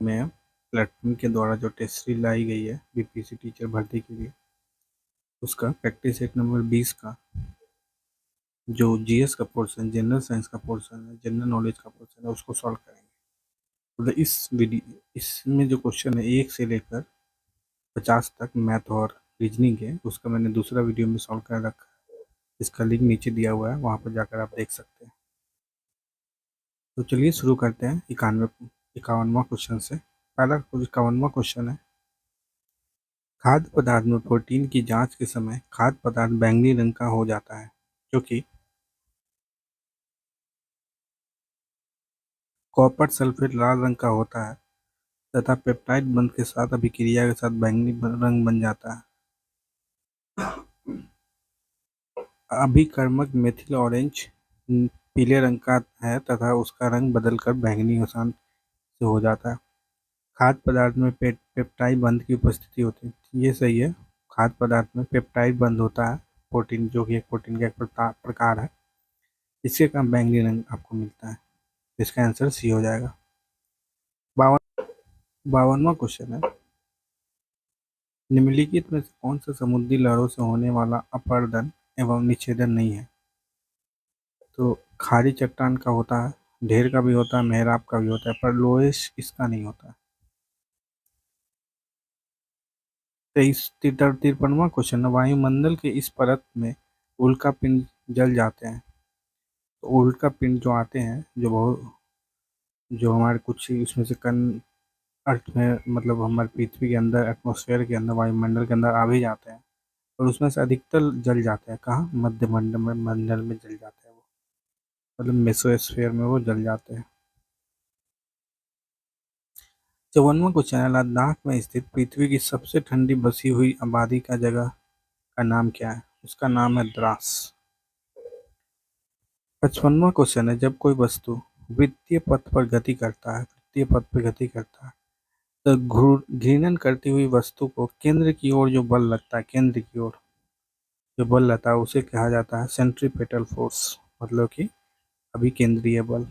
में प्लेटफॉर्म के द्वारा जो टेस्ट सीरीज लाई गई है बीपीएससी टीचर भर्ती के लिए, उसका प्रैक्टिस सेट नंबर 20 का जो जीएस का पोर्शन, जनरल साइंस का पोर्शन है, जनरल नॉलेज का पोर्शन है, उसको सॉल्व करेंगे। तो इसमें जो क्वेश्चन है 1 से लेकर 50 तक मैथ और रीजनिंग है, उसका मैंने दूसरा वीडियो में सॉल्व कर रखा है। इसका लिंक नीचे दिया हुआ है, वहाँ पर जाकर आप देख सकते हैं। तो चलिए शुरू करते हैं 51वां क्वेश्चन से। पहला 51वां क्वेश्चन है, खाद्य पदार्थ में प्रोटीन की जांच के समय खाद्य पदार्थ बैंगनी रंग का हो जाता है क्योंकि कॉपर सल्फेट लाल रंग का होता है तथा पेप्टाइड बंध के साथ अभिक्रिया के साथ बैंगनी रंग बन जाता है। अभिकर्मक मेथिल ऑरेंज पीले रंग का है तथा उसका रंग बदलकर बैंगनी आसान से हो जाता है। खाद्य पदार्थ में पेप्टाइड बंध की उपस्थिति होती है। ये सही है, खाद्य पदार्थ में पेप्टाइड बंध होता है, प्रोटीन जो कि एक प्रोटीन का एक प्रकार है, इसके कारण बैंगनी रंग आपको मिलता है। इसका आंसर सी हो जाएगा। 52वां क्वेश्चन है, निम्नलिखित में से कौन सा समुद्री लहरों से होने वाला अपरदन एवं निषेधन नहीं है? तो खारी चट्टान का होता है, ढेर का भी होता है, मेहराब का भी होता है, पर लोएश इसका नहीं होता है। 53वां क्वेश्चन है, वायुमंडल के इस परत में उल्का पिंड जल जाते हैं। तो उल्का पिंड जो आते हैं, जो हमारे कुछ उसमें से कण अर्थ में, मतलब हमारे पृथ्वी के अंदर, एटमॉस्फेयर के अंदर, वायुमंडल के अंदर आ भी जाते हैं, और उसमें से अधिकतर जल जाते हैं। कहाँ? मध्य मंडल में जल जाते हैं वो, मतलब मेसोस्फीयर में वो जल जाते हैं। 54वां क्वेश्चन है, लद्दाख में स्थित पृथ्वी की सबसे ठंडी बसी हुई आबादी का जगह का नाम क्या है? उसका नाम है द्रास। 55वां क्वेश्चन है, जब कोई वस्तु वृत्तीय पथ पर गति करता है तो घूर्णन करती हुई वस्तु को केंद्र की ओर जो बल लगता है, केंद्र की ओर जो बल लगता है उसे कहा जाता है सेंट्रीपेटल फोर्स, मतलब कि अभिकेंद्रीय बल।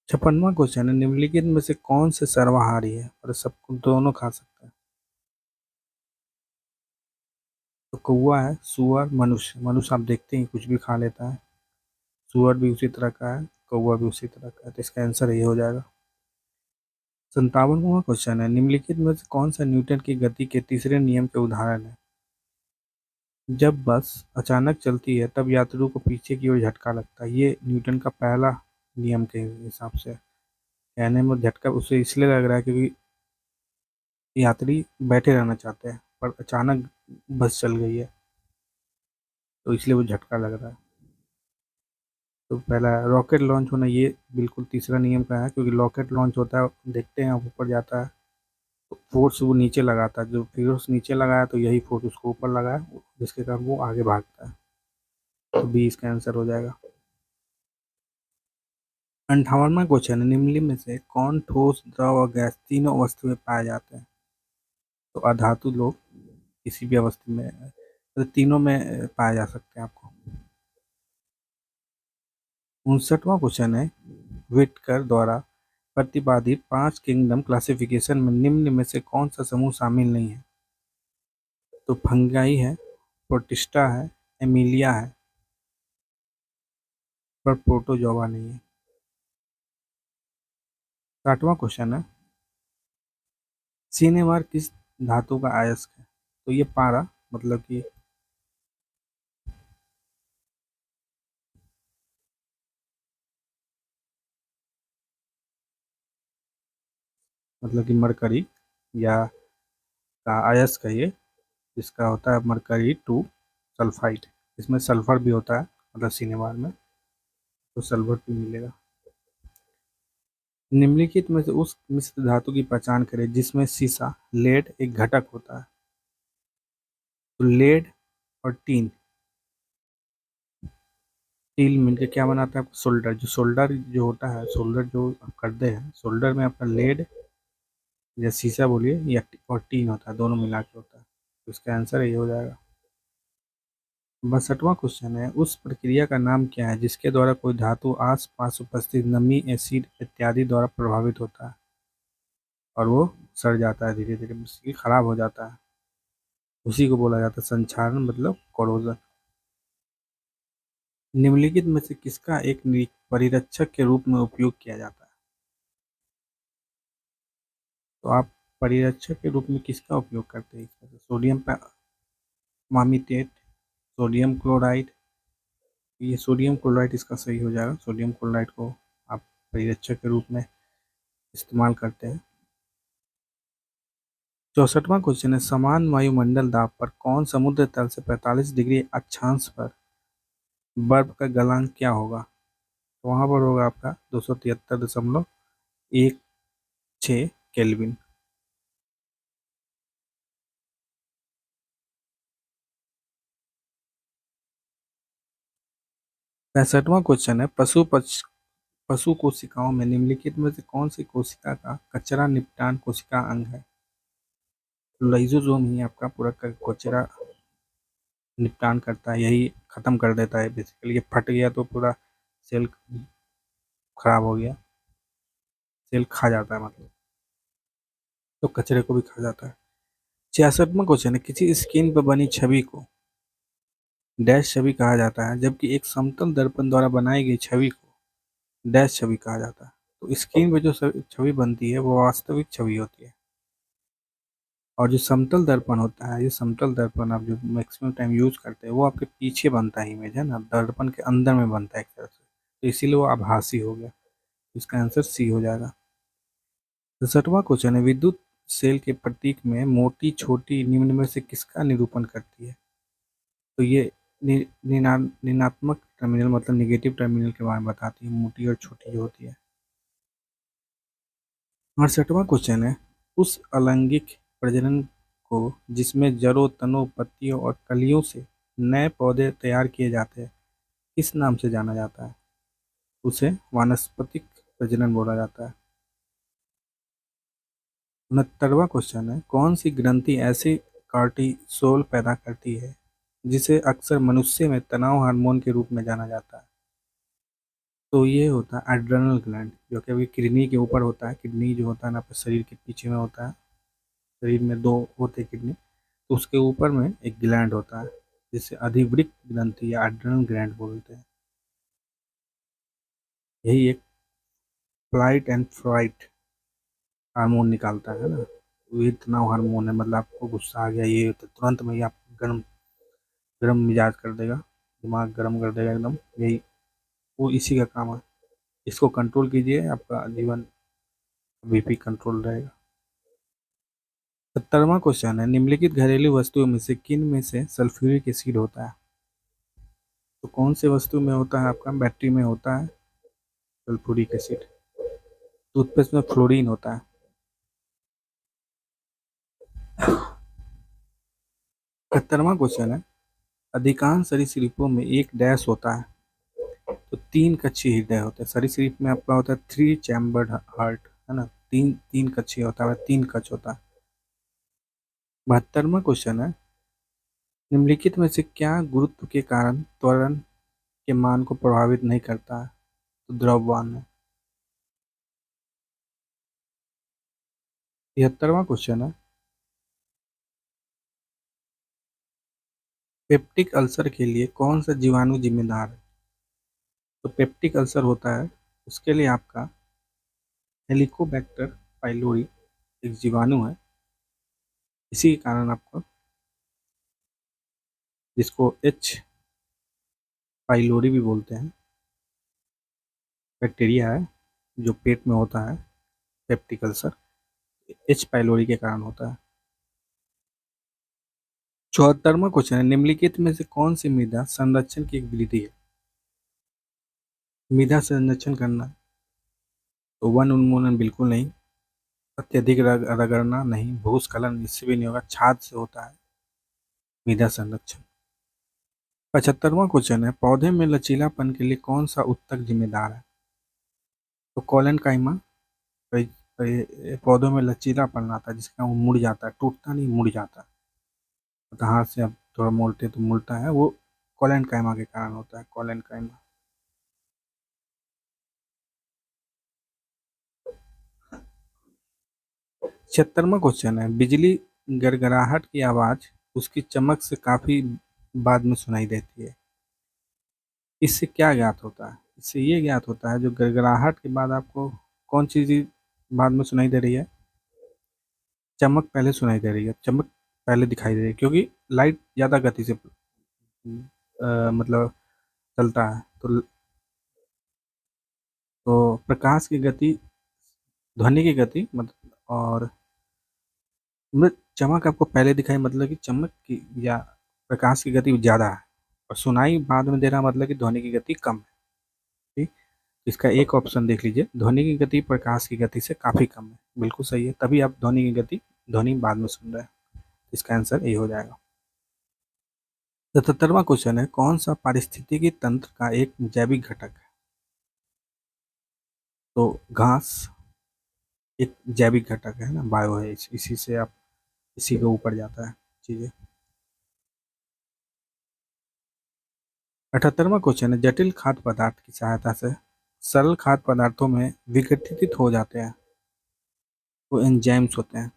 56वां क्वेश्चन है, निम्नलिखित में से कौन से सर्वाहारी है और सबको दोनों खा सकता है? तो कौवा है, सुअर, मनुष्य। मनुष्य आप देखते हैं कुछ भी खा लेता है, सुअर भी उसी तरह का है, कौवा भी उसी तरह का है, तो इसका आंसर ये हो जाएगा। 57वां क्वेश्चन है, निम्नलिखित में से कौन सा न्यूटन की गति के तीसरे नियम के उदाहरण है? जब बस अचानक चलती है तब यात्रियों को पीछे की ओर झटका लगता है। ये न्यूटन का पहला नियम के हिसाब से, कहने में झटका उसे इसलिए लग रहा है क्योंकि यात्री बैठे रहना चाहते हैं, पर अचानक बस चल गई है तो इसलिए वो झटका लग रहा है। तो पहला रॉकेट लॉन्च होना, ये बिल्कुल तीसरा नियम का है, क्योंकि रॉकेट लॉन्च होता है, देखते हैं ऊपर जाता है तो फोर्स वो नीचे लगाता है, जो फोर्स नीचे लगाया तो यही फोर्स उसको ऊपर लगाया, जिसके कारण वो आगे भागता है। तो बी इसका आंसर हो जाएगा। 58वां क्वेश्चन है, निम्नलिखित में से कौन ठोस, द्रव और गैस तीनों अवस्था में पाए जाते हैं? तो अधातु लोग किसी भी अवस्था में, तो तीनों में पाए जा सकते हैं आपको। 59वां क्वेश्चन है, व्हिटकर द्वारा प्रतिपादित 5 किंगडम क्लासिफिकेशन में निम्न में से कौन सा समूह शामिल नहीं है? तो फंगाई है, प्रोटिस्टा है, एमिलिया है, पर प्रोटोजोआ नहीं है। 60वां क्वेश्चन है, सिनेमार किस धातु का अयस्क है? तो ये पारा, मतलब कि मरकरी या का अयस्क है ये, जिसका होता है मरकरी टू सल्फाइड। इसमें सल्फर भी होता है, मतलब सिनेमार में, तो सल्फर भी मिलेगा। निम्नलिखित में से उस मिश्र धातु की पहचान करें जिसमें सीसा, लेड एक घटक होता है। तो लेड और टील मिलकर क्या बनाता है? सोल्डर। सोल्डर जो होता है, सोल्डर जो आप करते हैं, सोल्डर में आपका लेड या शीशा बोलिए, या और टीन होता है, दोनों मिला के होता है, तो इसका आंसर ये हो जाएगा। 62वां क्वेश्चन है, उस प्रक्रिया का नाम क्या है जिसके द्वारा कोई धातु आस पास उपस्थित नमी, एसिड इत्यादि द्वारा प्रभावित होता है? और वो सड़ जाता है, धीरे धीरे बेसिकली खराब हो जाता है। उसी को बोला जाता है संक्षारण, मतलब कोरोजन। निम्नलिखित में से किसका एक परिरक्षक के रूप में उपयोग किया जाता है? तो आप परिरक्षक के रूप में किसका उपयोग करते हैं इसमें से? सोडियम मामिटेट, सोडियम क्लोराइड। ये सोडियम क्लोराइड इसका सही हो जाएगा। सोडियम क्लोराइड को आप परिरक्षक के रूप में इस्तेमाल करते हैं। 64वां क्वेश्चन है, समान वायुमंडल दाब पर कौन समुद्र तल से 45 डिग्री अक्षांश पर बर्फ का गलनांक क्या होगा? तो वहां पर होगा आपका 273.16 केल्विन। 65वां क्वेश्चन है, पशु कोशिकाओं में निम्नलिखित में से कौन सी कोशिका का कचरा निपटान कोशिका अंग है? लाइसोसोम ही आपका पूरा कचरा निपटान करता है, यही खत्म कर देता है बेसिकली। ये फट गया तो पूरा सेल खराब हो गया, सेल खा जाता है मतलब, तो कचरे को भी खा जाता है। 66वां क्वेश्चन है, किसी स्क्रीन पर बनी छवि को डैश छवि कहा जाता है, जबकि एक समतल दर्पण द्वारा बनाई गई छवि को डैश छवि कहा जाता है। तो स्क्रीन पे जो छवि बनती है वो वास्तविक छवि होती है, और जो समतल दर्पण होता है, ये समतल दर्पण आप जो मैक्सिमम टाइम यूज करते हैं वो आपके पीछे बनता है, इमेज है ना, दर्पण के अंदर में बनता है एक तरह से, तो इसीलिए वो आभासी हो गया। इसका आंसर सी हो जाएगा। 67वां क्वेश्चन है, विद्युत सेल के प्रतीक में मोटी छोटी निम्न में से किसका निरूपण करती है? तो ये ऋणात्मक टर्मिनल मतलब निगेटिव टर्मिनल के बारे में बताती है, मोटी और छोटी जो होती है। 68वां क्वेश्चन है, उस अलैंगिक प्रजनन को जिसमें जड़ों, तनों, पत्तियों और कलियों से नए पौधे तैयार किए जाते हैं, किस नाम से जाना जाता है? उसे वानस्पतिक प्रजनन बोला जाता है। 69वां क्वेश्चन है, कौन सी ग्रंथि ऐसी कार्टिसोल पैदा करती है जिसे अक्सर मनुष्य में तनाव हार्मोन के रूप में जाना जाता है? तो ये होता है एड्रेनल ग्लैंड, जो कि अभी किडनी के ऊपर होता है। किडनी जो होता है ना आपके शरीर के पीछे में होता है, शरीर में दो होते हैं किडनी, तो उसके ऊपर में एक ग्लैंड होता है जिसे अधिवृक्क ग्रंथि या एड्रेनल ग्लैंड बोलते हैं। यही एक फ्लाइट एंड फ्राइट हार्मोन निकालता है ना, ये तनाव हार्मोन है, मतलब आपको गुस्सा आ गया ये तो तुरंत में ही आप गर्म गर्म मिजाज कर देगा, दिमाग गर्म कर देगा एकदम, यही वो इसी का काम है। इसको कंट्रोल कीजिए, आपका जीवन बीपी कंट्रोल रहेगा। 70वां क्वेश्चन है, निम्नलिखित घरेलू वस्तुओं में से किन में से सल्फ्यूरिक एसिड होता है? तो कौन से वस्तु में होता है? आपका बैटरी में होता है सल्फ्यूरिक एसिड। टूथपेस्ट में फ्लोरीन होता है। 71वां क्वेश्चन है, अधिकांश सरीसृपों में एक डैश होता है, तो तीन कक्षीय हृदय होते हैं। सरीसृप में आपका होता है 3 चैम्बर्ड हार्ट, है ना, तीन तीन कक्षीय होता है, तीन कक्ष होता है। 72वां क्वेश्चन है, निम्नलिखित में से क्या गुरुत्व के कारण त्वरण के मान को प्रभावित नहीं करता है? तो द्रव्यमान है। 73वां क्वेश्चन है, पेप्टिक अल्सर के लिए कौन सा जीवाणु जिम्मेदार है? तो पेप्टिक अल्सर होता है उसके लिए आपका हेलिकोबैक्टर पाइलोरी एक जीवाणु है, इसी के कारण आपको, जिसको एच पाइलोरी भी बोलते हैं, बैक्टीरिया है जो पेट में होता है, पेप्टिक अल्सर एच पाइलोरी के कारण होता है। 74वां क्वेश्चन है, निम्नलिखित में से कौन सी मृदा संरक्षण की एक विधि है? मृदा संरक्षण करना, तो वन उन्मूलन बिल्कुल नहीं, अत्यधिक रगड़ना नहीं, भूस्खलन इससे भी नहीं होगा, छाद से होता है मृदा संरक्षण। 75वां क्वेश्चन है, पौधे में लचीलापन के लिए कौन सा ऊतक जिम्मेदार है? तो कॉलन काइमा। पौधों में लचीलापन आता है जिसका वो मुड़ जाता है, टूटता नहीं, मुड़ जाता है, तो हाथ से अब थोड़ा मोड़ते तो मुड़ता है, वो कॉलन काइमा के कारण होता है, कॉलन काइमा। 76वां क्वेश्चन है, बिजली गड़गड़ाहट की आवाज उसकी चमक से काफी बाद में सुनाई देती है। इससे क्या ज्ञात होता है? इससे ये ज्ञात होता है जो गड़गड़ाहट के बाद आपको कौन सी चीज बाद में सुनाई दे रही है? चमक पहले सुनाई दे रही है, चमक पहले दिखाई दे रही है, क्योंकि लाइट ज्यादा गति से मतलब चलता है। तो प्रकाश की गति, ध्वनि की गति मतलब, और मतलब चमक आपको पहले दिखाई मतलब कि चमक की या प्रकाश की गति ज्यादा है, और सुनाई बाद में दे रहा मतलब कि ध्वनि की गति कम है। ठीक, इसका एक ऑप्शन देख लीजिए, ध्वनि की गति प्रकाश की गति से काफी कम है, बिल्कुल सही है, तभी आप ध्वनि की गति, ध्वनि बाद में सुन रहे हैं। इसका आंसर ये हो जाएगा। 77वां क्वेश्चन है, कौन सा पारिस्थितिकी तंत्र का एक जैविक घटक है? तो घास एक जैविक घटक है ना, बायो है, इसी से आप, इसी के ऊपर जाता है चीजें। 78वां क्वेश्चन है, जटिल खाद्य पदार्थ की सहायता से सरल खाद्य पदार्थों में विघटित हो जाते हैं, वो एंजाइम्स होते हैं।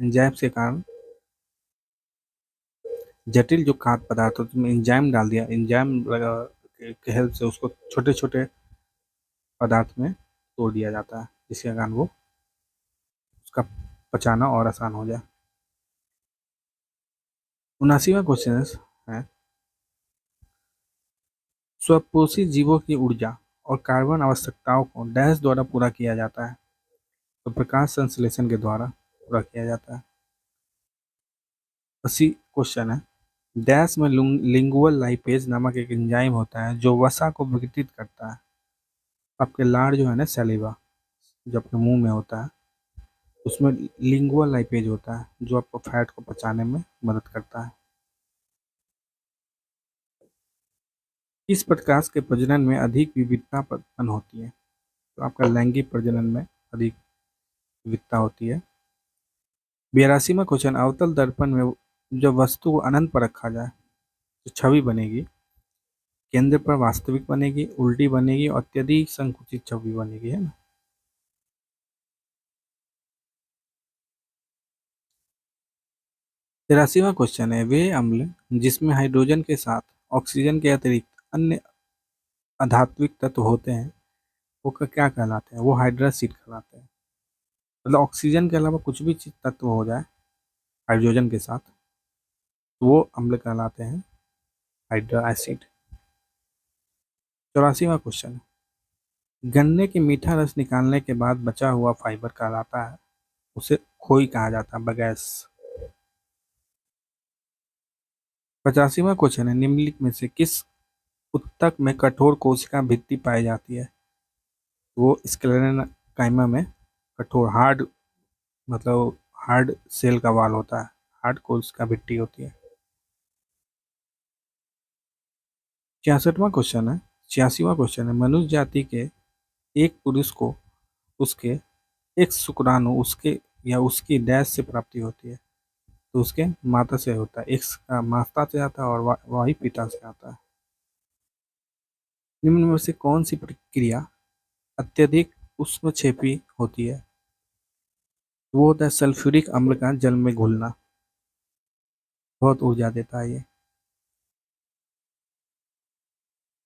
एंजाइम्स के कारण जटिल जो खाद्य पदार्थ होते हैं, एंजाइम डाल दिया, एंजाइम के हेल्प से उसको छोटे छोटे पदार्थ में तोड़ दिया जाता है, जिसके कारण वो उसका पचाना और आसान हो जाए। 79वां क्वेश्चन है, स्वपोषी जीवों की ऊर्जा और कार्बन आवश्यकताओं को डैश द्वारा पूरा किया जाता है? तो प्रकाश संश्लेषण के द्वारा पूरा किया जाता है। 80 क्वेश्चन है, डैश में लिंगुअल लाइपेज नामक एक एंजाइम होता है जो वसा को विघटित करता है। आपके लार जो है ना, सैलिवा, जो आपके मुंह में होता है, उसमें लिंगुअल लाइपेज होता है जो आपको फैट को पचाने में मदद करता है। इस प्रकाश के प्रजनन में अधिक विविधता उत्पन्न होती है? तो आपका लैंगिक प्रजनन में अधिक विविधता होती है। 82वां क्वेश्चन, अवतल दर्पण में जब वस्तु को अनंत पर रखा जाए तो छवि बनेगी, केंद्र पर वास्तविक बनेगी, उल्टी बनेगी, और अत्यधिक संकुचित छवि बनेगी, है ना। 83वां क्वेश्चन है, वे अम्ल जिसमें हाइड्रोजन के साथ ऑक्सीजन के अतिरिक्त अन्य अधात्विक तत्व होते हैं, वो क्या कहलाते हैं? वो हाइड्रासीड कहलाते हैं। मतलब ऑक्सीजन के अलावा कुछ भी चीज तत्व हो जाए हाइड्रोजन के साथ, तो वो अम्ल कहलाते हैं, हाइड्रा एसिड। 84वां क्वेश्चन, गन्ने के मीठा रस निकालने के बाद बचा हुआ फाइबर कहलाता है, उसे खोई कहा जाता है, बगैस। 85वां क्वेश्चन है, निम्नलिखित में से किस उत्तक में कठोर कोशिका भित्ति पाई जाती है? वो स्क्लेरेनकाइमा में कठोर, हार्ड, मतलब हार्ड सेल का वाल होता है, हार्ड कोशिका भित्ति होती है। 66वां क्वेश्चन है, 86वां क्वेश्चन है, मनुष्य जाति के एक पुरुष को उसके एक शुक्राणु उसके या उसकी डैश से प्राप्ति होती है? तो उसके माता से होता है, एक्स का माता से आता है और वाही पिता से आता है। निम्न में से कौन सी प्रक्रिया अत्यधिक उष्मक्षेपी होती है? वो होता है सल्फ्यूरिक अम्ल का जल में घुलना, बहुत ऊर्जा देता है ये।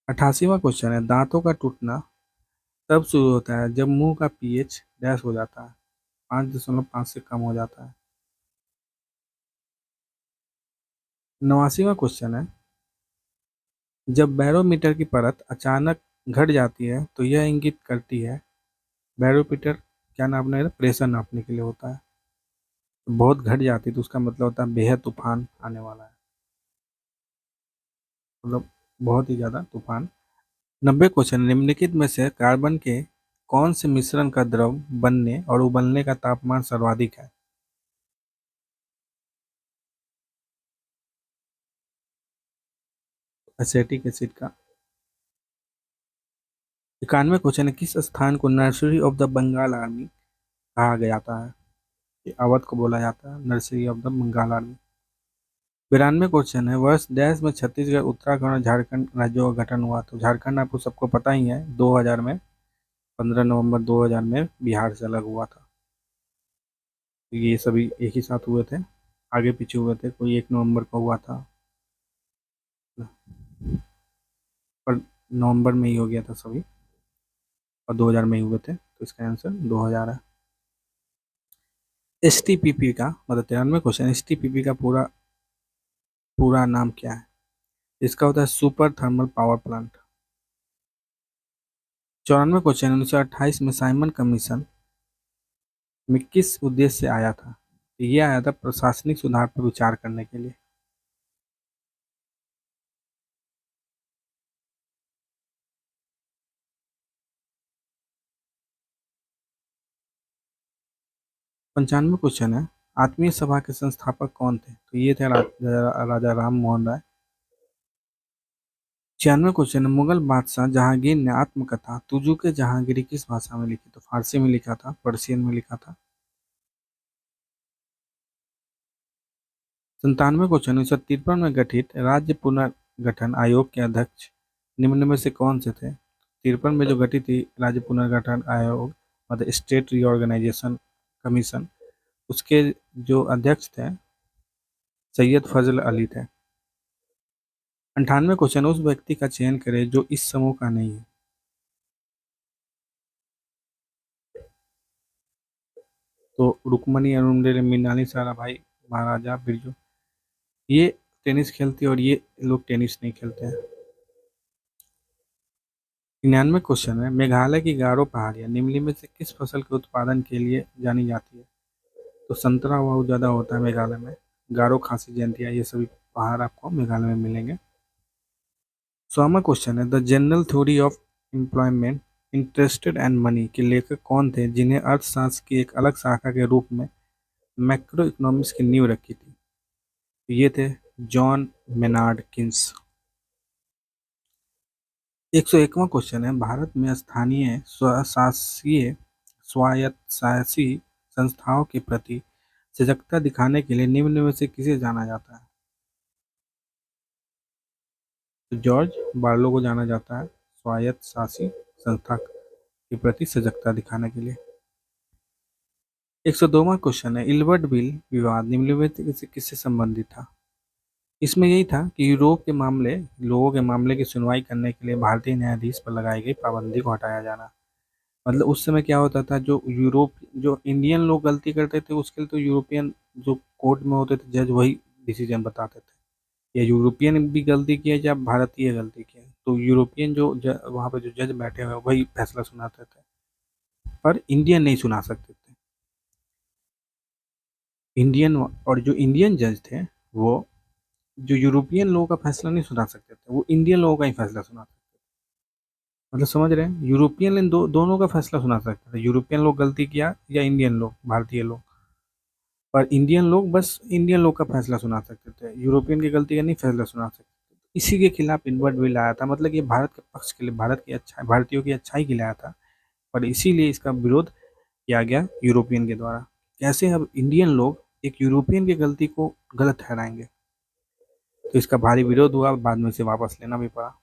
88वां क्वेश्चन है, दांतों का टूटना तब शुरू होता है जब मुंह का पीएच डैश हो जाता है, 5.5 से कम हो जाता है। 89वां क्वेश्चन है, जब बैरोमीटर की परत अचानक घट जाती है तो यह इंगित करती है, बैरोमीटर क्या नापने है? प्रेशर नापने के लिए होता है। तो बहुत घट जाती है तो उसका मतलब होता है बेहद तूफान आने वाला है, मतलब बहुत ही ज्यादा तूफान। 90 क्वेश्चन, निम्नलिखित में से कार्बन के कौन से मिश्रण का द्रव बनने और उबलने का तापमान सर्वाधिक है? एसिटिक एसिड का। 91 क्वेश्चन है, किस स्थान को nursery of the Bengal army कहा जाता है? ये अवध को बोला जाता है nursery of the Bengal army. 92 question है, वर्ष डैश में छत्तीसगढ़, उत्तराखंड और झारखंड राज्यों का गठन हुआ? तो झारखंड आपको सबको पता ही है, 2000 में, 15 नवंबर 2000 में बिहार से अलग हुआ था। तो ये सभी एक ही साथ हुए थे, आगे पीछे हुए थे, कोई 1 नवंबर को हुआ था, पर नवंबर में ही हो गया था सभी, और 2000 में ही हुए थे, तो इसका आंसर 2000 है। एस टी पी पी का मतलब 93 question, S T P P का पूरा पूरा नाम क्या है? इसका होता है super thermal power plant. 94 question, 1928 में साइमन कमीशन में किस उद्देश्य से आया था? ये आया था प्रशासनिक सुधार पर विचार करने के लिए। 95 क्वेश्चन है, आत्मीय सभा के संस्थापक कौन थे? तो ये थे राजा राम मोहन राय। 96 क्वेश्चन है, मुगल बादशाह जहांगीर ने आत्मकथा तुजू के जहांगीरी किस भाषा में लिखी? तो फारसी में लिखा था, पर्शियन में लिखा था। 97 क्वेश्चन, 1953 में गठित राज्य पुनर्गठन आयोग के अध्यक्ष निम्न में से कौन से थे? 53 में जो गठित थी राज्य पुनर्गठन आयोग, मतलब स्टेट रीऑर्गेनाइजेशन कमीशन, उसके जो अध्यक्ष थे सैयद फजल अली थे। 98 क्वेश्चन, उस व्यक्ति का चयन करें जो इस समूह का नहीं है। तो रुक्मणी अरुणदेव मृणाली साराभाई महाराजा बिरजू, ये टेनिस खेलती है और ये लोग टेनिस नहीं खेलते हैं। 99 क्वेश्चन है, मेघालय की गारो पहाड़ियाँ निम्नलिखित में से किस फसल के उत्पादन के लिए जानी जाती है? तो संतरा बहुत ज़्यादा होता है मेघालय में, गारो, खासी, जयंतिया, ये सभी पहाड़ आपको मेघालय में मिलेंगे। 100वां क्वेश्चन है, the general theory of employment interested and money के लेखक कौन थे जिन्हें अर्थशास्त्र की एक अलग शाखा के रूप में मैक्रो इकोनॉमिक्स की नींव रखी थी? ये थे जॉन मेनार्ड किन्स। 101वां क्वेश्चन है, भारत में स्थानीय स्वशासीय स्वायत्तशासी संस्थाओं के प्रति सजगता दिखाने के लिए निम्न में से किसे जाना जाता है? तो जॉर्ज बार्लो को जाना जाता है स्वायत्तशासी संस्था के प्रति सजगता दिखाने के लिए। 102वां क्वेश्चन है, इल्बर्ट बिल विवाद निम्नलिखित से किससे संबंधित था? इसमें यही था कि यूरोप के मामले लोगों के मामले की सुनवाई करने के लिए भारतीय न्यायाधीश पर लगाई गई पाबंदी को हटाया जाना। मतलब उस समय क्या होता था, जो इंडियन लोग गलती करते थे उसके लिए तो यूरोपियन जो कोर्ट में होते थे जज वही डिसीजन बताते थे, या यूरोपियन भी गलती किया या भारतीय गलती किया तो यूरोपियन वहाँ पे जो जज बैठे हुए वही फैसला सुनाते थे, पर इंडियन नहीं सुना सकते थे। इंडियन और जो इंडियन जज थे वो जो यूरोपियन लोगों का फैसला नहीं सुना सकते थे, वो इंडियन लोगों का ही फैसला सुनाते थे। मतलब समझ रहे हैं, यूरोपियन दोनों का फैसला सुना सकते थे, यूरोपियन लोग गलती किया या इंडियन लोग, भारतीय लोग, पर इंडियन लोग बस इंडियन लोग का फैसला सुना सकते थे, यूरोपियन की गलती का नहीं फैसला सुना सकते थे। इसी के खिलाफ इनवर्ट बिल आया था, मतलब ये भारत के पक्ष के लिए, भारत की अच्छा भारतीयों की अच्छाई के लिए आया था, पर इसीलिए इसका विरोध किया गया यूरोपियन के द्वारा। कैसे अब इंडियन लोग एक यूरोपियन की गलती को गलत ठहराएंगे, तो इसका भारी विरोध हुआ, बाद में इसे वापस लेना भी पड़ा।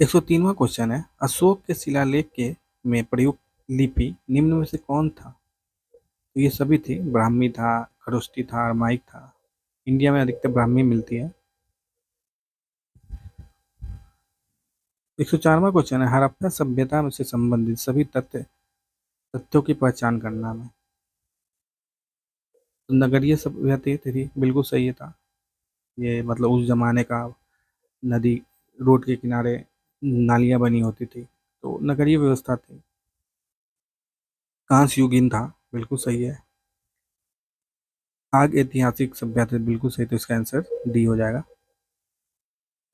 103वां क्वेश्चन है, अशोक के शिलालेख के में प्रयुक्त लिपि निम्न में से कौन था? तो ये सभी थी, ब्राह्मी था, खरोष्टी था, अरमाइक था। इंडिया में अधिकतर ब्राह्मी मिलती है। 104वां क्वेश्चन है, हड़प्पा सभ्यता से संबंधित सभी तथ्यों की पहचान करना में। तो नगरीय सभ्यता थी, बिल्कुल सही था। ये मतलब उस जमाने का नदी, रोड के किनारे नालियाँ बनी होती थी, तो नगरीय व्यवस्था थी। कांस्य युगीन था, बिल्कुल सही है। आग ऐतिहासिक सभ्यता, बिल्कुल सही, तो इसका आंसर डी हो जाएगा।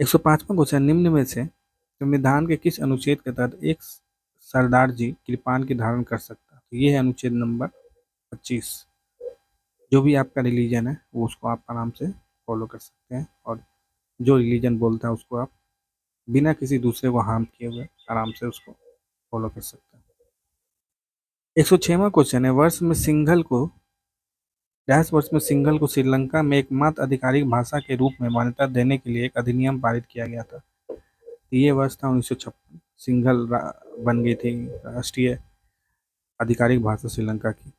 105वां क्वेश्चन, निम्न में से संविधान के किस अनुच्छेद के तहत एक सरदार जी कृपान की धारण कर सकता है? तो ये है अनुच्छेद नंबर 25। जो भी आपका रिलीजन है वो उसको आप आराम से फॉलो कर सकते हैं, और जो रिलीजन बोलता है उसको आप बिना किसी दूसरे को हार्म किए हुए आराम से उसको फॉलो कर सकते हैं। 106वां क्वेश्चन है, वर्ष में सिंघल को श्रीलंका में एकमात्र आधिकारिक भाषा के रूप में मान्यता देने के लिए एक अधिनियम पारित किया गया था। ये वर्ष था 1956, बन गई थी राष्ट्रीय आधिकारिक भाषा श्रीलंका की।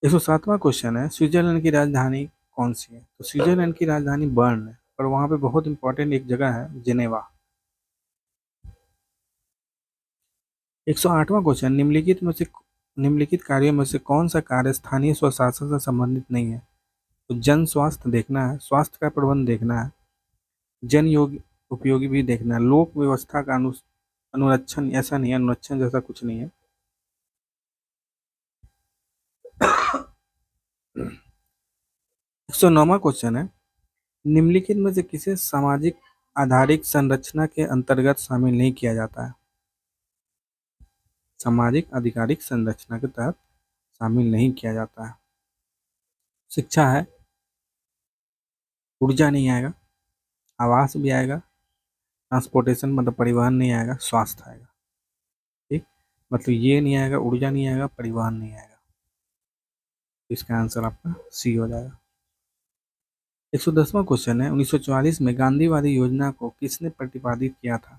107वां क्वेश्चन है, स्विट्जरलैंड की राजधानी कौन सी है? तो स्विट्जरलैंड की राजधानी बर्न है, और वहां पे बहुत इंपॉर्टेंट एक जगह है जिनेवा। 108वां क्वेश्चन, निम्नलिखित कार्यों में से कौन सा कार्य स्थानीय स्वशासन से संबंधित नहीं है? तो जन स्वास्थ्य देखना है, स्वास्थ्य का प्रबंध देखना है, जन योग उपयोगी भी देखना है, लोक व्यवस्था का अनुरक्षण, ऐसा नहीं है, अनुरक्षण जैसा कुछ नहीं है। 109वां क्वेश्चन है, निम्नलिखित में से किसे सामाजिक आधारित संरचना के अंतर्गत शामिल नहीं किया जाता है? सामाजिक आधिकारिक संरचना के तहत शामिल नहीं किया जाता है। शिक्षा है, ऊर्जा नहीं आएगा, आवास भी आएगा, ट्रांसपोर्टेशन मतलब परिवहन नहीं आएगा, स्वास्थ्य आएगा। ठीक, मतलब ये नहीं आएगा, ऊर्जा नहीं आएगा, परिवहन नहीं आएगा। इसका आंसर आपका सी हो जाएगा। 110वां क्वेश्चन है, 1944 में गांधीवादी योजना को किसने प्रतिपादित किया था?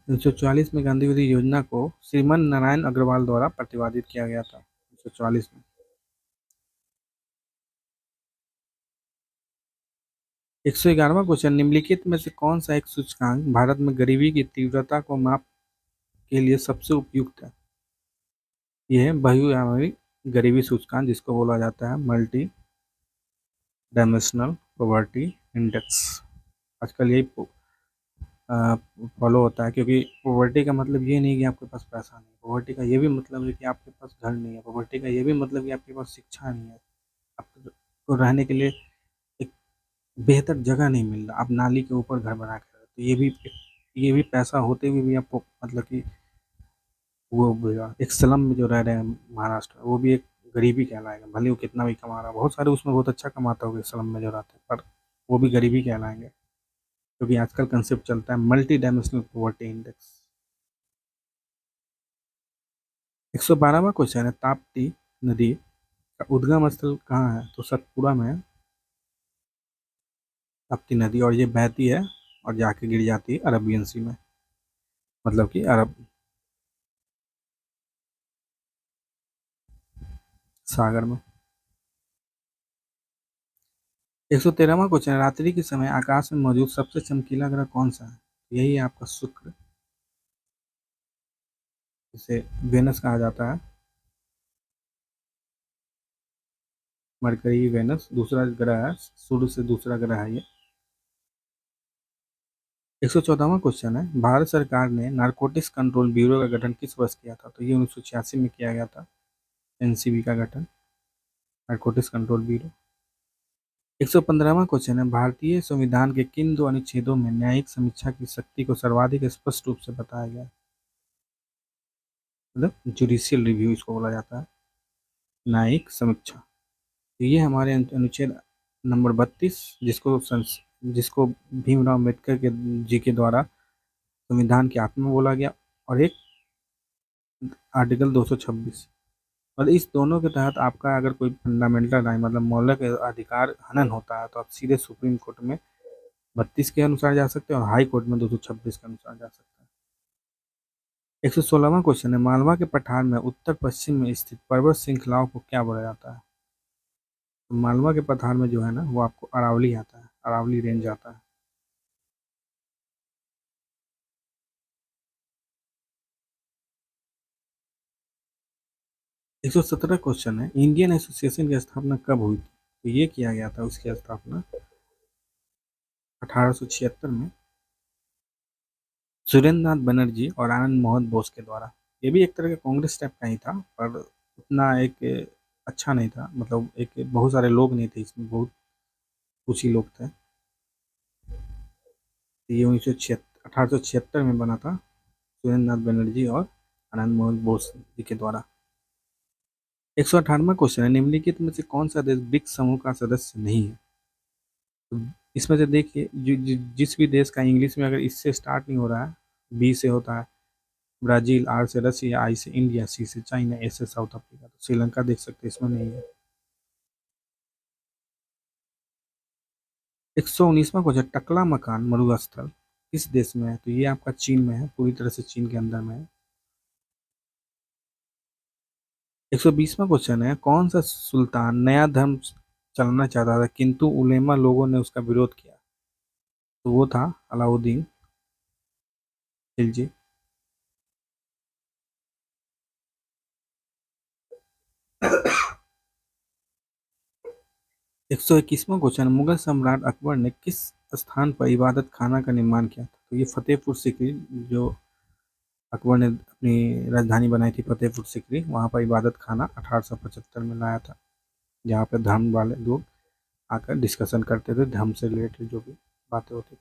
1944 में गांधीवादी योजना को श्रीमन नारायण अग्रवाल द्वारा प्रतिपादित किया गया था 1944 में। 111वां क्वेश्चन, निम्नलिखित में से कौन सा एक सूचकांक भारत में गरीबी की तीव्रता को माप के लिए सबसे उपयुक्त है? यह है बहुआयामी गरीबी सूचकांक, जिसको बोला जाता है मल्टी डायमेंशनल पॉवर्टी इंडेक्स। आजकल यही फॉलो होता है, क्योंकि पॉवर्टी का मतलब ये नहीं कि आपके पास पैसा नहीं, पॉवर्टी का ये भी मतलब है कि आपके पास घर नहीं है, पॉवर्टी का ये भी मतलब कि आपके पास शिक्षा नहीं है, आपको रहने के लिए एक बेहतर जगह नहीं मिल रहा, आप नाली के ऊपर घर बना के रहे हो। तो ये भी पैसा होते हुए भी आपको मतलब कि वो एक स्लम में जो रह रहे हैं महाराष्ट्र में, वो भी एक गरीबी कहलाएगा, भले वो कितना भी कमा रहा है, बहुत सारे उसमें बहुत अच्छा कमाता होगा स्लम में जो रहते हैं, पर वो भी गरीबी कहलाएंगे, क्योंकि आजकल कंसेप्ट चलता है मल्टी डायमेंशनल पॉवर्टी इंडेक्स। 112वां क्वेश्चन है, ताप्ती नदी का उद्गम स्थल कहाँ है? तो सतपुड़ा में है ताप्ती नदी, और ये बहती है और जाके गिर जाती है अरबियन सी में, मतलब कि अरब सागर में। 113वां क्वेश्चन है, रात्रि के समय आकाश में मौजूद सबसे चमकीला ग्रह कौन सा है? यही है आपका शुक्र, इसे वेनस कहा जाता है। मरकरी वेनस दूसरा ग्रह है, सूर्य से दूसरा ग्रह है ये। 114वां क्वेश्चन है, भारत सरकार ने नारकोटिक्स कंट्रोल ब्यूरो का गठन किस वर्ष किया था? तो ये 1986 में किया गया था, एनसीबी का गठन, नारकोटिक्स कंट्रोल ब्यूरो। 115वां क्वेश्चन है, भारतीय संविधान के किन दो अनुच्छेदों में न्यायिक समीक्षा की शक्ति को सर्वाधिक स्पष्ट रूप से बताया गया है? मतलब जुडिशियल रिव्यू इसको बोला जाता है, न्यायिक समीक्षा। तो ये हमारे अनुच्छेद नंबर 32, जिसको भीमराव अम्बेडकर के जी के द्वारा संविधान की आत्मा बोला गया, और एक आर्टिकल 226। और इस दोनों के तहत आपका अगर कोई फंडामेंटल राइट मतलब मौलिक अधिकार हनन होता है, तो आप सीधे सुप्रीम कोर्ट में 32 के अनुसार जा सकते हैं, और हाई कोर्ट में 226 के अनुसार जा सकते हैं। 116वां क्वेश्चन है, मालवा के पठार में उत्तर पश्चिम में स्थित पर्वत श्रृंखलाओं को क्या बोला जाता है? तो मालवा के पठार में जो है ना, वो आपको अरावली आता है, अरावली रेंज आता है। 117 क्वेश्चन है, इंडियन एसोसिएशन की स्थापना कब हुई थी? तो ये किया गया था उसकी स्थापना 1876 में सुरेंद्र नाथ बनर्जी और आनंद मोहन बोस के द्वारा। ये भी एक तरह का कांग्रेस टाइप का ही था, पर उतना एक अच्छा नहीं था, मतलब एक बहुत सारे लोग नहीं थे इसमें, बहुत कुछ ही लोग थे। ये 1876 में बना था, सुरेंद्र नाथ बनर्जी और आनंद मोहन बोस जी के द्वारा। 118वां क्वेश्चन है, निम्नलिखित में से कौन सा देश ब्रिक्स समूह का सदस्य नहीं है? तो इसमें से देखिए, जिस भी देश का इंग्लिश में अगर इससे स्टार्ट नहीं हो रहा है, बी से होता है ब्राजील, आर से रसिया, आई से इंडिया, सी से चाइना, ए से साउथ अफ्रीका, तो श्रीलंका देख सकते हैं इसमें नहीं है। 119वां क्वेश्चन, टकला मकान मरुस्थल किस देश में है? तो ये आपका चीन में है, पूरी तरह से चीन के अंदर में है। 120वां क्वेश्चन है, कौन सा सुल्तान नया धर्म चलाना चाहता था किंतु उलेमा लोगों ने उसका विरोध किया? तो वो था अलाउद्दीन खिलजी। 121वां क्वेश्चन, मुगल सम्राट अकबर ने किस स्थान पर इबादत खाना का निर्माण किया था? तो ये फतेहपुर सिकरी, जो अकबर ने अपनी राजधानी बनाई थी फतेहपुर सिकरी, वहाँ पर इबादत खाना 1875 में लाया था, जहाँ पे धर्म वाले लोग आकर डिस्कशन करते थे, धर्म से रिलेटेड जो भी बातें होती थी।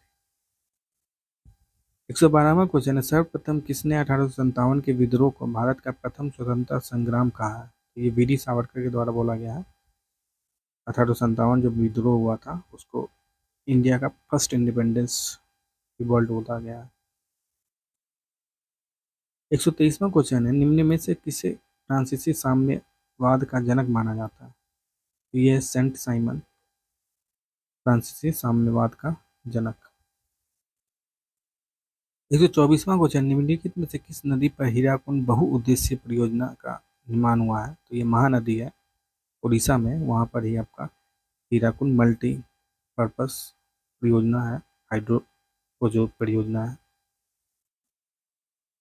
112वां क्वेश्चन है, सर्वप्रथम किसने 1857 के विद्रोह को भारत का प्रथम स्वतंत्रता संग्राम कहा है? तो ये वीडी सावरकर के द्वारा बोला गया है। 1857 जो विद्रोह हुआ था उसको इंडिया का फर्स्ट इंडिपेंडेंस रिवॉल्ट बोला गया है। 123वां क्वेश्चन है, निम्न में से किसे फ्रांसीसी साम्यवाद का जनक माना जाता है? तो ये है सेंट साइमन, फ्रांसीसी साम्यवाद का जनक। 124वां क्वेश्चन, निम्नलिखित में से किस नदी पर हीराकुंड बहुउद्देशीय परियोजना का निर्माण हुआ है? तो ये महानदी है, उड़ीसा में, वहाँ पर ही आपका हीराकुंड मल्टी पर्पस परियोजना है, हाइड्रो वो जो परियोजना है।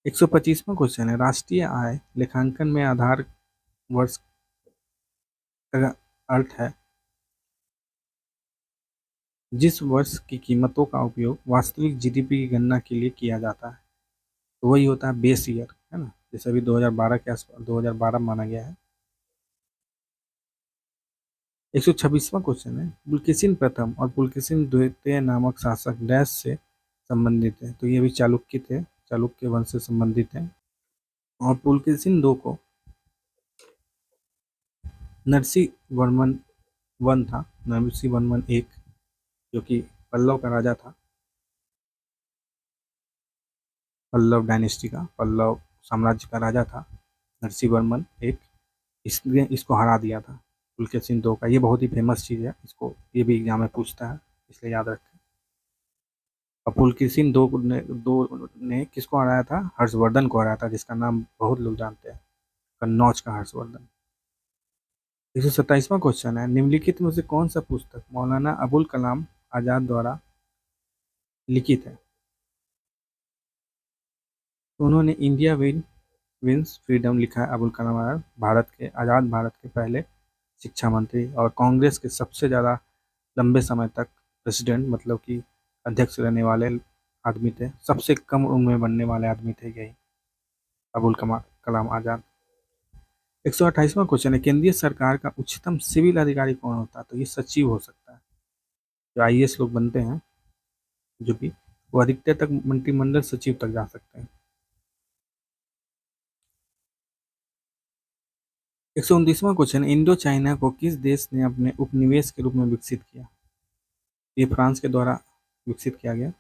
125वां क्वेश्चन है, राष्ट्रीय आय लेखांकन में आधार वर्ष का अर्थ है जिस वर्ष की कीमतों का उपयोग वास्तविक जीडीपी की गणना के लिए किया जाता है। तो वही होता है बेस ईयर, है ना, जैसे अभी 2012 के आसपास 2012 माना गया है। 126वां क्वेश्चन है, पुलकेशिन प्रथम और पुलकेशिन द्वितीय नामक शासक डैश से संबंधित है? तो ये भी चालुक्य थे, चालुक्य वंश से संबंधित है। और पुलकेशिन दो को नरसिंह वर्मन वन था, नरसिंह वर्मन एक, जो कि पल्लव का राजा था, पल्लव डायनेस्टी का, पल्लव साम्राज्य का राजा था नरसिंह वर्मन एक, इसने इसको हरा दिया था पुलकेशिन दो का। ये बहुत ही फेमस चीज़ है, इसको ये भी एग्जाम में पूछता है, इसलिए याद रखें। और पुलकेशिन दो ने किसको हराया था? हर्षवर्धन को हराया था, जिसका नाम बहुत लोग जानते हैं, कन्नौज का हर्षवर्धन। 127वां क्वेश्चन है, निम्नलिखित में से कौन सा पुस्तक मौलाना अबुल कलाम आजाद द्वारा लिखित है? तो उन्होंने इंडिया विंस फ्रीडम लिखा है। अबुल कलाम आजाद भारत के, आज़ाद भारत के पहले शिक्षा मंत्री और कांग्रेस के सबसे ज़्यादा लंबे समय तक प्रेसिडेंट, मतलब कि अध्यक्ष रहने वाले आदमी थे, सबसे कम उम्र में बनने वाले आदमी थे यही अबुल कलाम आजाद। 128वां क्वेश्चन है, केंद्रीय सरकार का उच्चतम सिविल अधिकारी कौन होता है? तो ये सचिव हो सकता है, जो आईएएस लोग बनते हैं जो भी, वो अधिकतर तक मंत्रिमंडल सचिव तक जा सकते हैं। 129वां क्वेश्चन, इंडो चाइना को किस देश ने अपने उपनिवेश के रूप में विकसित किया? ये फ्रांस के द्वारा विकसित किया गया।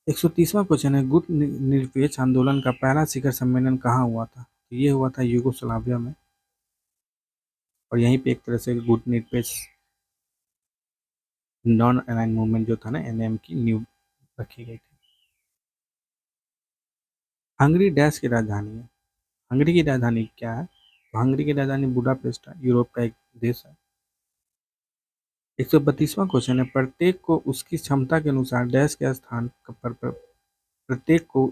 130वां क्वेश्चन है, गुट निरपेक्ष आंदोलन का पहला शिखर सम्मेलन कहाँ हुआ था? तो ये हुआ था यूगोस्लाविया में, और यहीं पे एक तरह से गुट निरपेक्ष नॉन अलाइन मूवमेंट जो था ना, एनएम की नींव रखी गई थी। हंगरी डैश की राजधानी है, हंगरी की राजधानी क्या है? तो हंगरी की राजधानी बुडापेस्ट है, यूरोप का एक देश है। 132वां क्वेश्चन है, प्रत्येक को उसकी क्षमता के अनुसार डैश के स्थान पर प्रत्येक को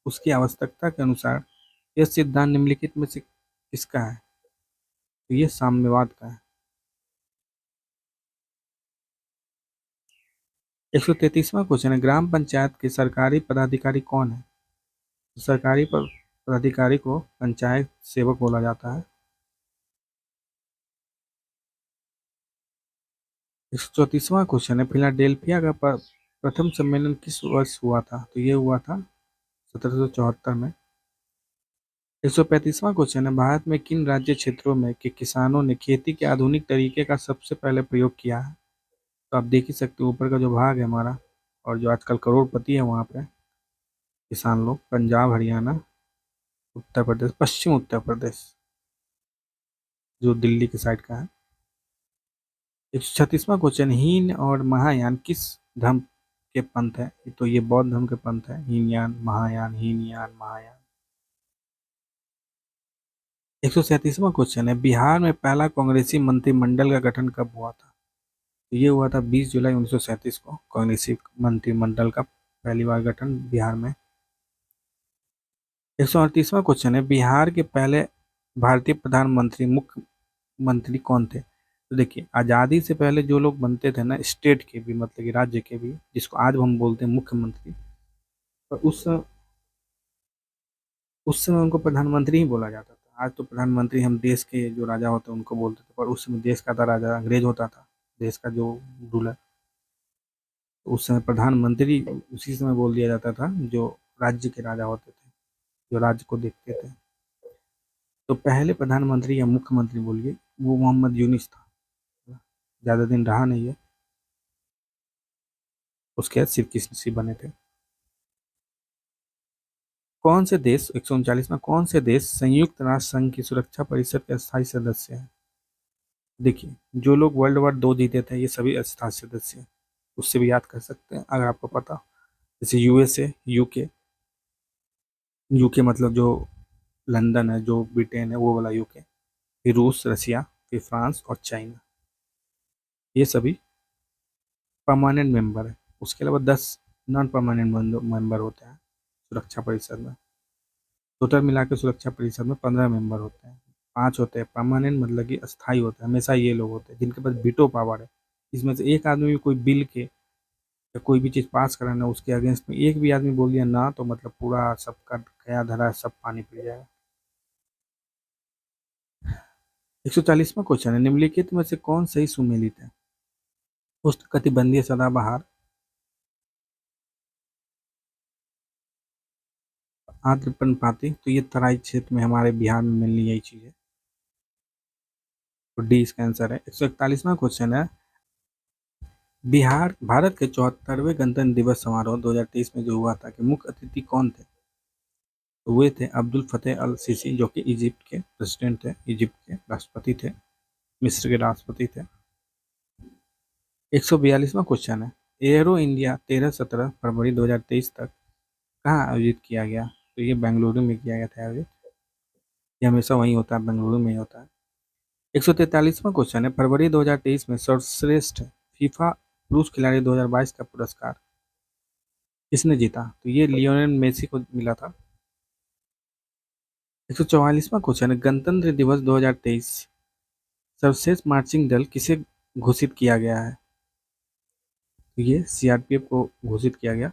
उसकी आवश्यकता के अनुसार, यह सिद्धांत निम्नलिखित में से किसका है? तो ये साम्यवाद का है। 133वां क्वेश्चन है, ग्राम पंचायत के सरकारी पदाधिकारी कौन है? तो सरकारी पदाधिकारी को पंचायत सेवक बोला जाता है। 134वां क्वेश्चन है, फिलाडेल्फिया का प्रथम सम्मेलन किस वर्ष हुआ था? तो ये हुआ था 1774 में। 135वां क्वेश्चन है, भारत में किन राज्य क्षेत्रों में के किसानों ने खेती के आधुनिक तरीके का सबसे पहले प्रयोग किया है? तो आप देख ही सकते हो ऊपर का जो भाग है हमारा, और जो आजकल करोड़पति है वहाँ पे किसान लोग, पंजाब, हरियाणा, उत्तर प्रदेश, पश्चिम उत्तर प्रदेश, जो दिल्ली की साइड का है। 136वां क्वेश्चन, हीन और महायान किस धर्म के पंथ है? तो ये बौद्ध धर्म के पंथ है, हीनयान महायान, हीनयान महायान। 137वां क्वेश्चन है, बिहार में पहला कांग्रेसी मंत्रिमंडल का गठन कब हुआ था? तो ये हुआ था 20 जुलाई 1937 को कांग्रेसी मंत्रिमंडल का पहली बार गठन बिहार में। 138वां क्वेश्चन है, बिहार के पहले भारतीय प्रधानमंत्री मुख्यमंत्री कौन थे? तो देखिए, आज़ादी से पहले जो लोग बनते थे ना, स्टेट के भी मतलब कि राज्य के भी, जिसको आज हम बोलते हैं मुख्यमंत्री, पर उस समय उनको प्रधानमंत्री ही बोला जाता था। आज तो प्रधानमंत्री हम देश के जो राजा होते हैं उनको बोलते थे, पर उस समय देश का था राजा, अंग्रेज होता था देश का जो रूलर। तो उस समय प्रधानमंत्री उसी समय बोल दिया जाता था जो राज्य के राजा होते थे, जो राज्य को देखते थे। तो पहले प्रधानमंत्री या मुख्यमंत्री बोलिए, वो मोहम्मद यूनिस था। ज़्यादा दिन रहा नहीं है, उसके बाद सिर्फ किसी बने थे। कौन से देश 139 में कौन से देश संयुक्त राष्ट्र संघ की सुरक्षा परिषद के अस्थायी सदस्य हैं? देखिए, जो लोग वर्ल्ड वॉर 2 जीते थे ये सभी अस्थायी सदस्य हैं, उससे भी याद कर सकते हैं अगर आपको पता हो। जैसे यूएसए, यूके, यूके मतलब जो लंदन है, जो ब्रिटेन है वो वाला यूके, फिर रूस, रसिया, फिर फ्रांस और चाइना, ये सभी परमानेंट मेंबर है। उसके अलावा 10 नॉन परमानेंट मेंबर होते हैं सुरक्षा परिषद में। टोटल मिला के सुरक्षा परिषद में 15 मेंबर होते हैं। 5 होते हैं परमानेंट मतलब कि अस्थायी होते हैं, हमेशा ये लोग होते हैं जिनके पास वीटो पावर है। इसमें से एक आदमी भी कोई बिल के या कोई भी चीज़ पास कराना है उसके अगेंस्ट में एक भी आदमी बोल दिया ना, तो मतलब पूरा सबका गया धरा सब पानी पी जाएगा। 140वां क्वेश्चन है, निम्नलिखित में से कौन सही सुमेलित है? उष्णकटिबंधीय सदाबहार, आर्द्र पर्णपाती, तो ये तराई क्षेत्र में हमारे बिहार में मिलनी यही चीज़ है, तो डी इसका आंसर है। 141वां क्वेश्चन है, बिहार भारत के 74वें गणतंत्र दिवस समारोह 2023 में जो हुआ था कि मुख्य अतिथि कौन थे? तो वे थे अब्दुल फतेह अल सीसी, जो कि इजिप्ट के प्रेसिडेंट थे, इजिप्ट के राष्ट्रपति थे, मिस्र के राष्ट्रपति थे। 142वां क्वेश्चन है, एयरो इंडिया 13-17 फरवरी 2023 तक कहाँ आयोजित किया गया? तो ये बेंगलुरु में किया गया था आयोजित। ये हमेशा वहीं होता है, बेंगलुरु में ही होता है। 143वां क्वेश्चन है, फरवरी 2023 में सर्वश्रेष्ठ फीफा पुरुष खिलाड़ी 2022 का पुरस्कार किसने जीता? तो ये लियोनेल मेसी को मिला था। 144वां क्वेश्चन है, गणतंत्र दिवस 2023 सर्वश्रेष्ठ मार्चिंग दल किसे घोषित किया गया है? तो ये सीआरपीएफ को घोषित किया गया।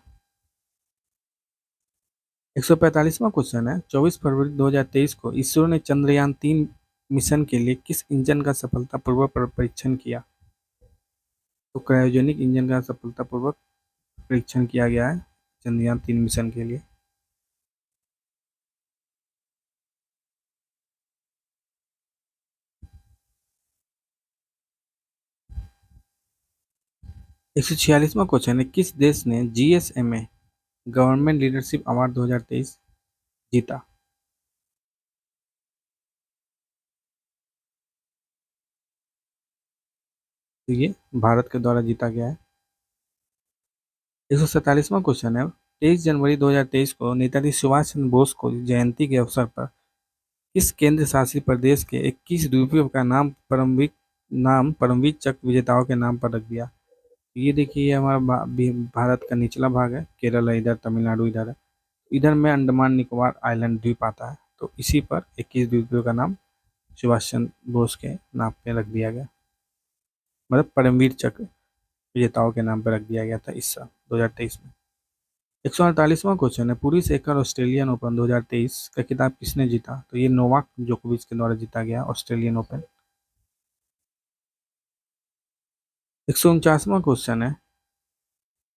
145वां क्वेश्चन है, 24 फरवरी 2023 को इसरो ने चंद्रयान 3 मिशन के लिए किस इंजन का सफलतापूर्वक परीक्षण किया? तो क्रायोजेनिक इंजन का सफलतापूर्वक परीक्षण किया गया है चंद्रयान 3 मिशन के लिए। 146वां क्वेश्चन है, किस देश ने जीएसएमए गवर्नमेंट लीडरशिप अवार्ड 2023 जीता? तो ये भारत के द्वारा जीता गया है। 147वां क्वेश्चन है, 23 जनवरी 2023 को नेताजी सुभाष चंद्र बोस को जयंती के अवसर पर किस केंद्र शासित प्रदेश के 21 द्वीपों का नाम परमवीर चक्र विजेताओं के नाम पर रख दिया? ये देखिए, ये हमारा भारत का निचला भाग है, केरल है इधर, तमिलनाडु इधर है, इधर में अंडमान निकोबार आइलैंड द्वीप आता है, तो इसी पर 21 द्वीपों का नाम सुभाष चंद्र बोस के नाम पे रख दिया गया, मतलब परमवीर चक्र विजेताओं के नाम पर रख दिया गया था इस साल 2023 में। 148वां क्वेश्चन है, पुरुष एकल ऑस्ट्रेलियन ओपन 2023 का खिताब किसने जीता? तो ये नोवाक जोकोविच के द्वारा जीता गया ऑस्ट्रेलियन ओपन। 149वां क्वेश्चन है,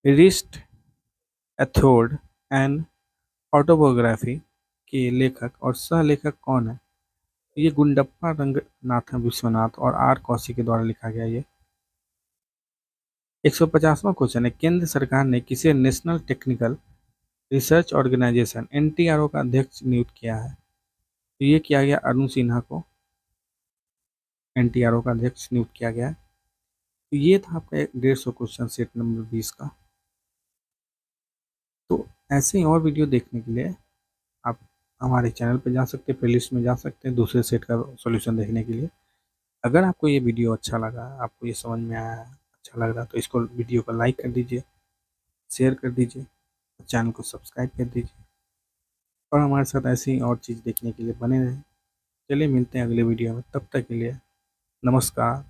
रिस्ट एथोड एंड ऑटोबायोग्राफी के लेखक और सह लेखक कौन है? ये गुंडप्पा रंगनाथन विश्वनाथ और आर कौशी के द्वारा लिखा गया ये। 150वां क्वेश्चन है, केंद्र सरकार ने किसे national technical research organisation NTRO का अध्यक्ष नियुक्त किया है? तो ये किया गया अरुण सिन्हा को एनटीआरओ का अध्यक्ष नियुक्त किया गया है। तो ये था आपका 150 क्वेश्चन सेट नंबर 20 का। तो ऐसे ही और वीडियो देखने के लिए आप हमारे चैनल पर जा सकते हैं, प्लेलिस्ट में जा सकते हैं दूसरे सेट का सॉल्यूशन देखने के लिए। अगर आपको ये वीडियो अच्छा लगा, आपको ये समझ में आया, अच्छा लग रहा, तो इसको वीडियो को लाइक कर दीजिए, शेयर कर दीजिए, चैनल को सब्सक्राइब कर दीजिए और हमारे साथ ऐसी ही और चीज़ देखने के लिए बने रहें। चलिए मिलते हैं अगले वीडियो में, तब तक के लिए नमस्कार।